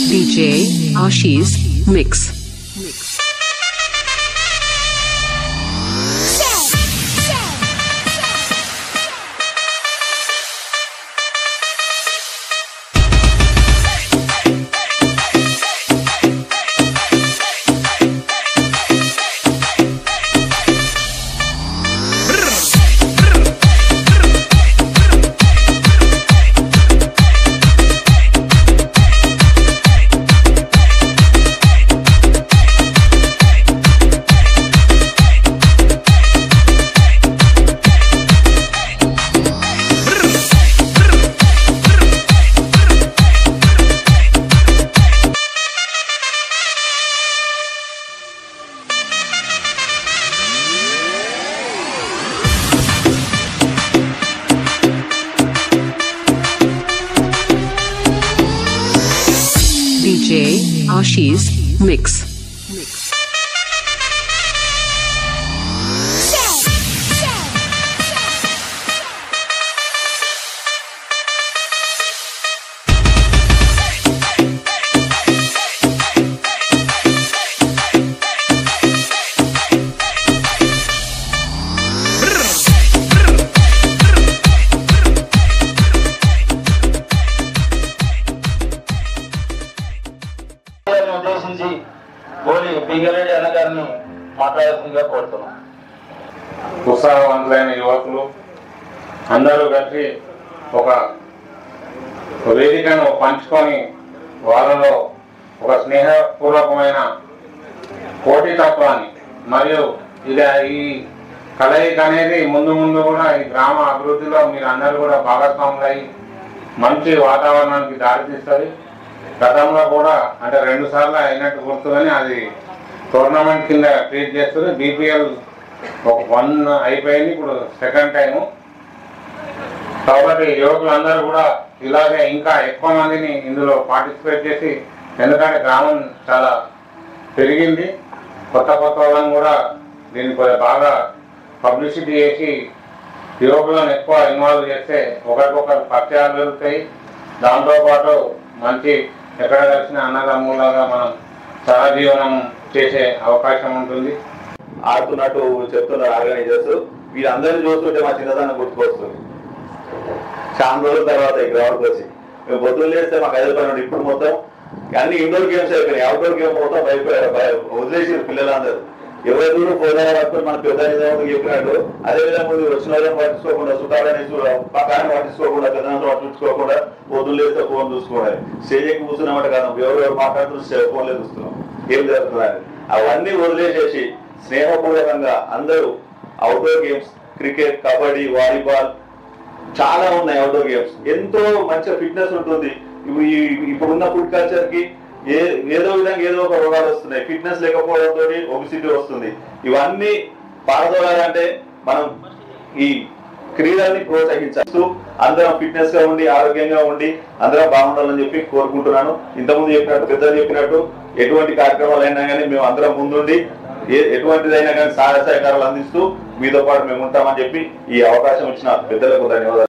DJ Ashish Mix. DJ Ashish Mix. ఉద్దేశించి గోలి పింగరెడ్డి అన్నగారిని మాట్లాడాల్సిందిగా కోరుతున్నాం. ఉత్సాహవంతులైన యువకులు అందరూ కలిసి ఒక వేదికను పంచుకొని వాళ్ళలో ఒక స్నేహపూర్వకమైన పోటీతత్వాన్ని మరియు ఈ కలయిక అనేది ముందు ముందు కూడా ఈ గ్రామ అభివృద్ధిలో మీరు అందరూ కూడా భాగస్వాములై మంచి వాతావరణానికి దారితీస్తుంది. గతంలో కూడా అంటే 2 సార్లు అయినట్టు గుర్తుగానే అది టోర్నమెంట్ కింద ట్రీట్ చేస్తుంది. బీపీఎల్ ఒక 1 అయిపోయింది, ఇప్పుడు సెకండ్ టైము. కాబట్టి యువకులందరూ కూడా ఇలాగే ఇంకా ఎక్కువ మందిని ఇందులో పార్టిసిపేట్ చేసి, ఎందుకంటే గ్రామం చాలా పెరిగింది, కొత్త వాళ్ళని కూడా దీన్ని బాగా పబ్లిసిటీ చేసి యువకులను ఎక్కువ ఇన్వాల్వ్ చేస్తే ఒకరికొకరు పరిచయాలు పెరుగుతాయి. దాంతోపాటు మంచి ఎక్కడ కలిసిన అన్నదమ్ములాగా మనం సహజీవనం చేసే అవకాశం ఉంటుంది. ఆడుతున్నట్టు చెప్తున్నారు ఆర్గనైజర్స్. వీళ్ళందరినీ చూస్తుంటే మా చిన్నదాన్ని గుర్తుకొస్తుంది. చాలా రోజుల తర్వాత ఈ గ్రౌండ్కి వచ్చి మేము పొద్దున్న లేస్తే మాకు 5 రూపాయలు. ఇప్పుడు మొత్తం అన్ని ఇండోర్ గేమ్స్ అయిపోయినాయి. అవుట్డోర్ గేమ్ మొత్తం వదిలేసారు పిల్లలందరూ. ఎవరి దూరం పోదాం పట్టుకుని మన పెద్ద చెప్పినట్టు అదేవిధంగా వచ్చిన వాళ్ళని పట్టించుకోకుండా, చుట్టాలని పక్కన పట్టించుకోకుండా, పెద్దలంతా పట్టించుకోకుండా పొద్దున్న లేస్తే ఫోన్ చూసుకోవాలి. స్టేజ్ ఎక్కి కూర్చున్నామంటే కదా ఎవరెవరు మాట్లాడుతూ ఫోన్లే చూస్తున్నాం ఏం జరుగుతుందని. అవన్నీ వదిలేసేసి స్నేహపూర్వకంగా అందరూ outdoor games, cricket, kabaddi, volleyball చాలా ఉన్నాయి. అవుట్డోర్ గేమ్స్ ఎంతో మంచిగా ఫిట్నెస్ ఉంటుంది. ఇప్పుడున్న ఫుడ్ కల్చర్ కి ఏదో విధంగా ఏదో ఒక రోగాలు వస్తున్నాయి. ఫిట్నెస్ లేకపోవడంతో ఒబిసిటీ వస్తుంది. ఇవన్నీ పారదోలాలంటే మనం ఈ క్రీడల్ని ప్రోత్సహించు అందరం ఫిట్నెస్ గా ఉండి ఆరోగ్యంగా ఉండి అందరం బాగుండాలని చెప్పి కోరుకుంటున్నాను. ఇంతకుముందు చెప్పినట్టు పెద్దలు చెప్పినట్టు ఎటువంటి కార్యక్రమాలు అయినా కానీ మేము అందరం ముందుండి ఎటువంటిదైనా కానీ సహాయ సహకారాలు అందిస్తూ మీతో పాటు మేము ఉంటామని చెప్పి ఈ అవకాశం ఇచ్చిన పెద్దలకు ధన్యవాదాలు.